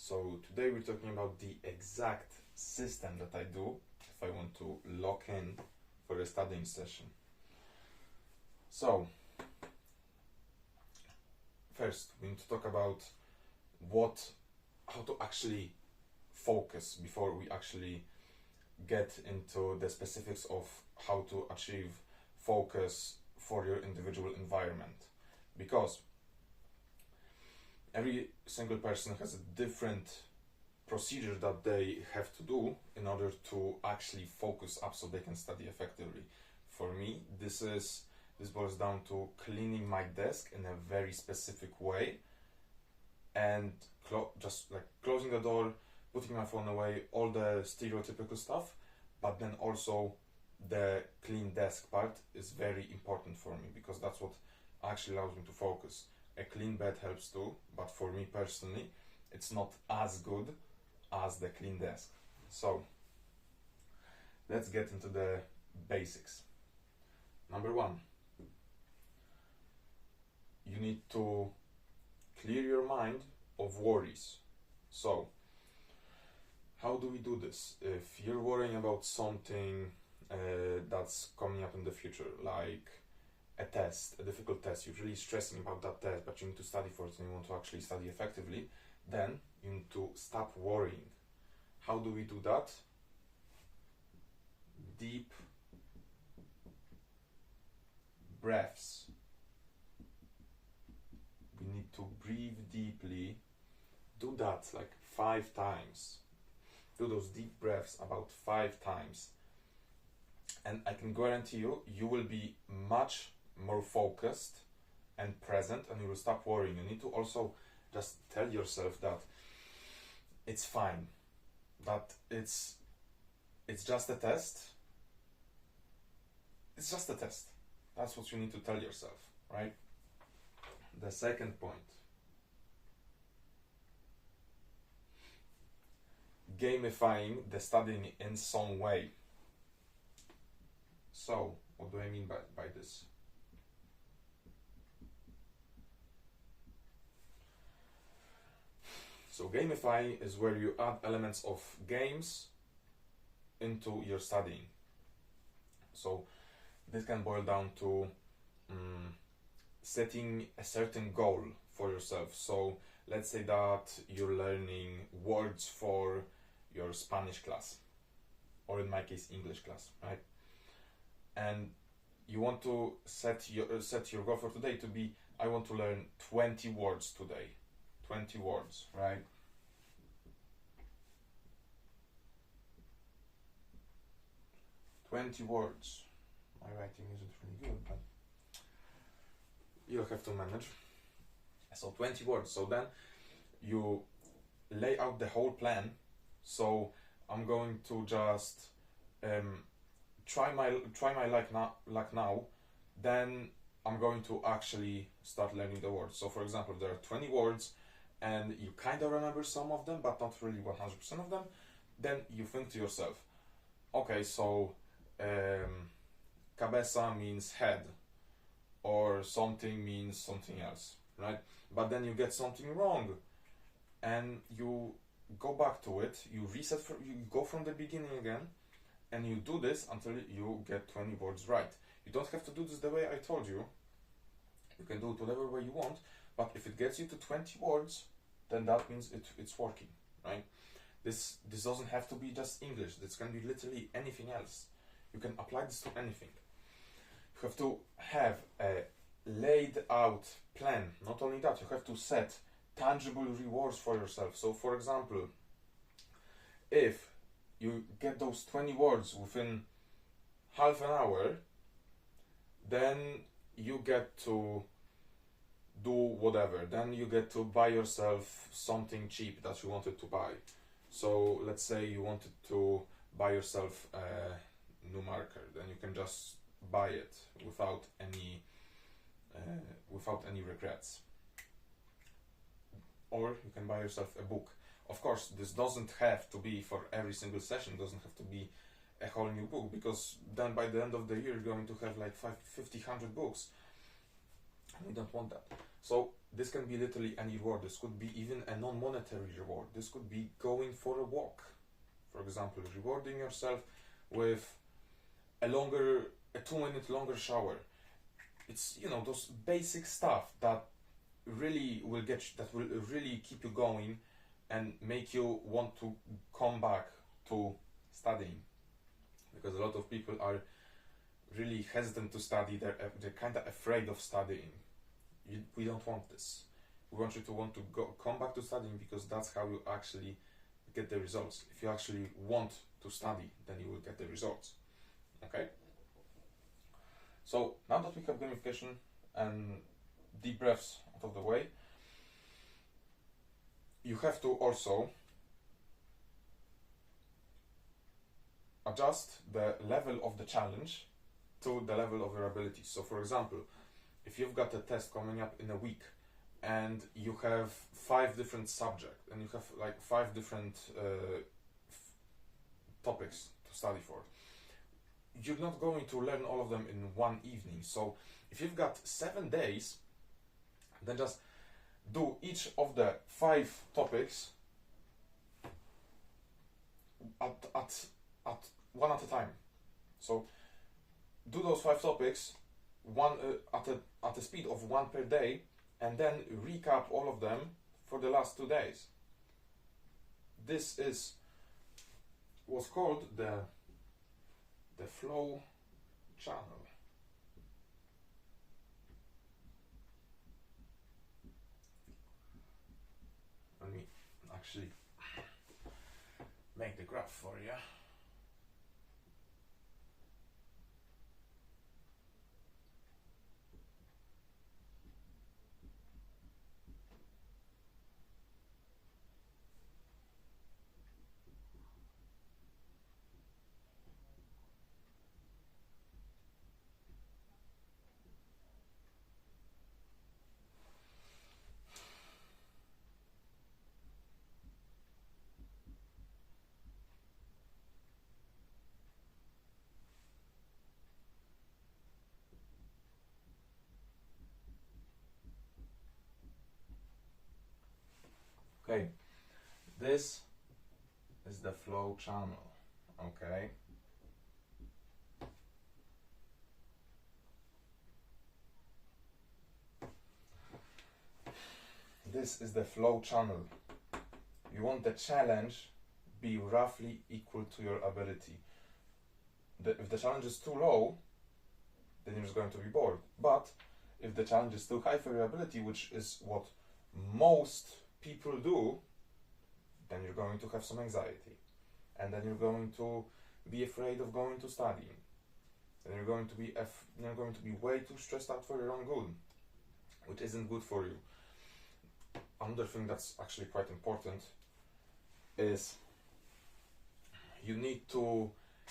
So today we're talking about the exact system that I do if I want to lock in for a studying session. So first we need to talk about how to actually focus before we actually get into the specifics of how to achieve focus for your individual environment, because every single person has a different procedure that they have to do in order to actually focus up so they can study effectively. For me, this boils down to cleaning my desk in a very specific way and just like closing the door, putting my phone away, all the stereotypical stuff, but then also the clean desk part is very important for me because that's what actually allows me to focus. A clean bed helps too, but for me personally, it's not as good as the clean desk. So let's get into the basics. Number one, you need to clear your mind of worries. So how do we do this? If you're worrying about something that's coming up in the future, like a test, a difficult test, you're really stressing about that test, but you need to study for it and you want to actually study effectively, then you need to stop worrying. How do we do that? Deep breaths. We need to breathe deeply. Do that like 5 times. Do those deep breaths about 5 times. And I can guarantee you, you will be much more focused and present and you will stop worrying. You need to also just tell yourself that it's fine, that it's just a test. It's just a test. That's what you need to tell yourself, right? The second point. Gamifying the studying in some way. So, what do I mean by this? So gamifying is where you add elements of games into your studying. So this can boil down to setting a certain goal for yourself. So let's say that you're learning words for your Spanish class, or in my case English class, right? And you want to set your goal for today to be, I want to learn 20 words today. 20 words, right? Words. My writing isn't really good, but you'll have to manage. So 20 words. So then you lay out the whole plan. So I'm going to just try my luck now. Then I'm going to actually start learning the words. So for example, there are 20 words and you kind of remember some of them, but not really 100% of them. Then you think to yourself, okay, so cabeza means head, or something means something else, right? But then you get something wrong and you go back to it, you reset, you go from the beginning again, and you do this until you get 20 words right. You don't have to do this the way I told you. You can do it whatever way you want, but if it gets you to 20 words, then that means it's working, right? This doesn't have to be just English. This can be literally anything else. You can apply this to anything. You have to have a laid out plan. Not only that, you have to set tangible rewards for yourself. So for example, if you get those 20 words within half an hour, then you get to do whatever. Then you get to buy yourself something cheap that you wanted to buy. So let's say you wanted to buy yourself a new marker, then you can just buy it without any regrets. Or you can buy yourself a book. Of course, this doesn't have to be for every single session, it doesn't have to be a whole new book, because then by the end of the year you're going to have like 50, 100 books. We don't want that. So this can be literally any reward. This could be even a non-monetary reward. This could be going for a walk, for example, rewarding yourself with a 2-minute longer shower. It's, you know, those basic stuff that really will really keep you going and make you want to come back to studying, because a lot of people are really hesitant to study. They're kind of afraid of studying. We don't want this. We want you to come back to studying, because that's how you actually get the results. If you actually want to study, then you will get the results. Okay? So now that we have gamification and deep breaths out of the way, you have to also adjust the level of the challenge to the level of your ability. So for example, if you've got a test coming up in a week and you have 5 different subjects and you have like 5 different topics to study for, you're not going to learn all of them in one evening. So if you've got 7 days, then just do each of the 5 topics at one at a time. So do those 5 topics one at a speed of 1 per day, and then recap all of them for the last 2 days. This is what's called the flow channel. Let me actually make the graph for you. Okay, this is the flow channel, okay? This is the flow channel. You want the challenge be roughly equal to your ability. If the challenge is too low, then you're just going to be bored. But if the challenge is too high for your ability, which is what most people do, then you're going to have some anxiety, and then you're going to be afraid of going to studying, and you're going to be way too stressed out for your own good, which isn't good for you. Another thing that's actually quite important is you need to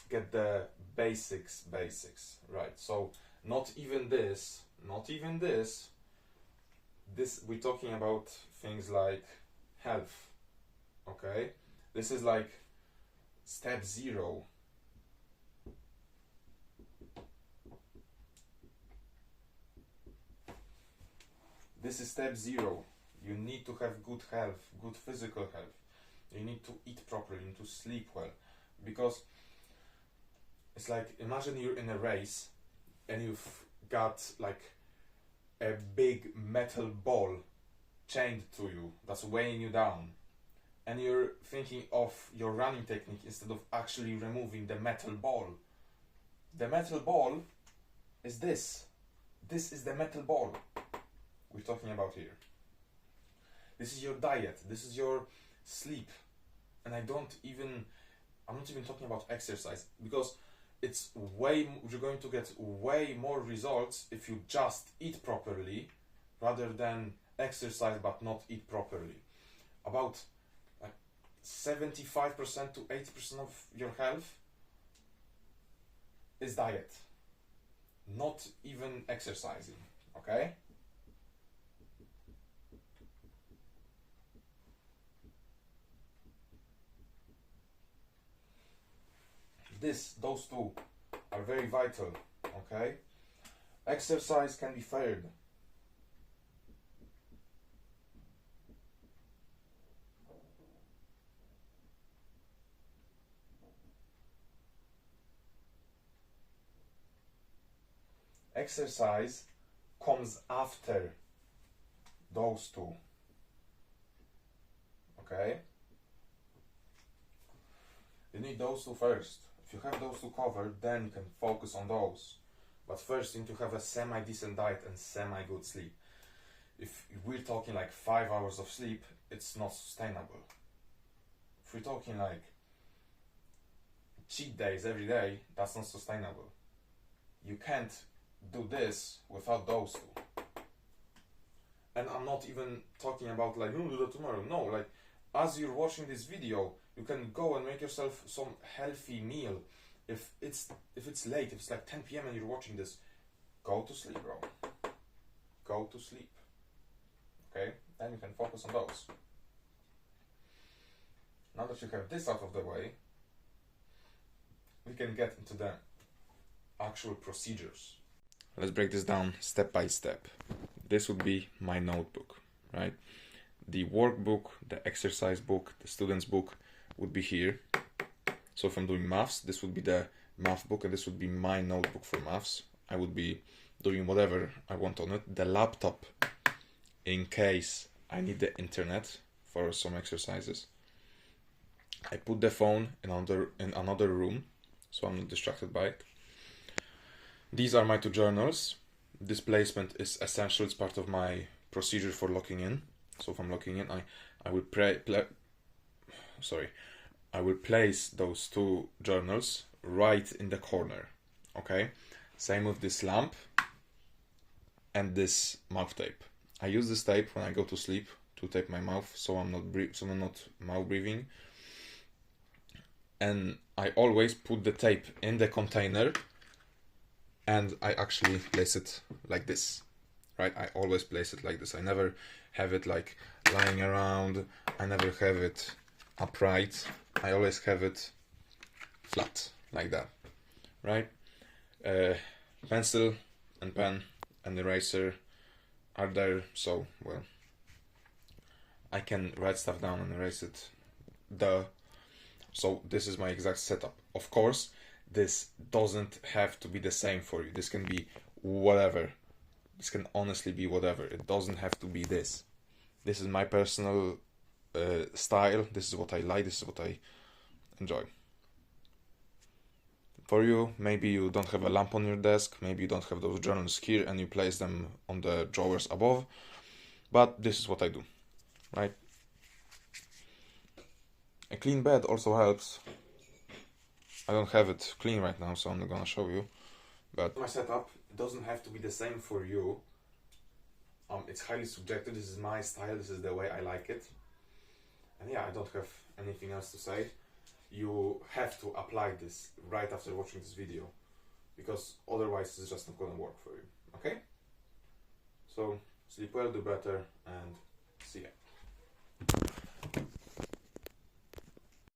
get the basics right. So not even this, we're talking about things like health, okay? This is like step 0. This is step 0. You need to have good health, good physical health. You need to eat properly, you need to sleep well. Because it's like, imagine you're in a race and you've got like a big metal ball chained to you that's weighing you down, and you're thinking of your running technique instead of actually removing the metal ball. The metal ball is this. This is the metal ball we're talking about here. This is your diet, this is your sleep, and I'm not even talking about exercise, because you're going to get way more results if you just eat properly rather than exercise but not eat properly. About 75% to 80% of your health is diet, not even exercising, okay? Those two are very vital, okay? Exercise can be feared. exercise comes after those two. Okay? You need those two first. If you have those two covered, then you can focus on those. But first you need to have a semi-decent diet and semi-good sleep. If we're talking like 5 hours of sleep, it's not sustainable. If we're talking like cheat days every day, that's not sustainable. You can't do this without those two. And I'm not even talking about like, we'll do that tomorrow. No, like, as you're watching this video, you can go and make yourself some healthy meal. If it's late, if it's like 10 p.m. and you're watching this, go to sleep, bro. Go to sleep. Okay? Then you can focus on those. Now that you have this out of the way, we can get into the actual procedures. Let's break this down step by step. This would be my notebook, right? The workbook, the exercise book, the student's book would be here. So if I'm doing maths, this would be the math book, and this would be my notebook for maths. I would be doing whatever I want on it. The laptop, in case I need the internet for some exercises. I put the phone in another room, so I'm not distracted by it. These are my two journals. This placement is essential. It's part of my procedure for locking in. So if I'm locking in, I will I will place those two journals right in the corner. Okay. Same with this lamp and this mouth tape. I use this tape when I go to sleep to tape my mouth, so I'm not mouth breathing. And I always put the tape in the container, and I actually place it like this, right? I always place it like this. I never have it like lying around. I never have it upright. I always have it flat, like that, right? Pencil and pen and eraser are there, so, well, I can write stuff down and erase it. So this is my exact setup. Of course, this doesn't have to be the same for you. This can be whatever. This can honestly be whatever. It doesn't have to be this. This is my personal style. This is what I like. This is what I enjoy. For you, maybe you don't have a lamp on your desk. Maybe you don't have those journals here and you place them on the drawers above. But this is what I do, right? A clean bed also helps. I don't have it clean right now, so I'm not gonna show you. But my setup doesn't have to be the same for you. It's highly subjective. This is my style. This is the way I like it. And yeah, I don't have anything else to say. You have to apply this right after watching this video, because otherwise it's just not gonna work for you. Okay? So sleep well, do better, and see ya.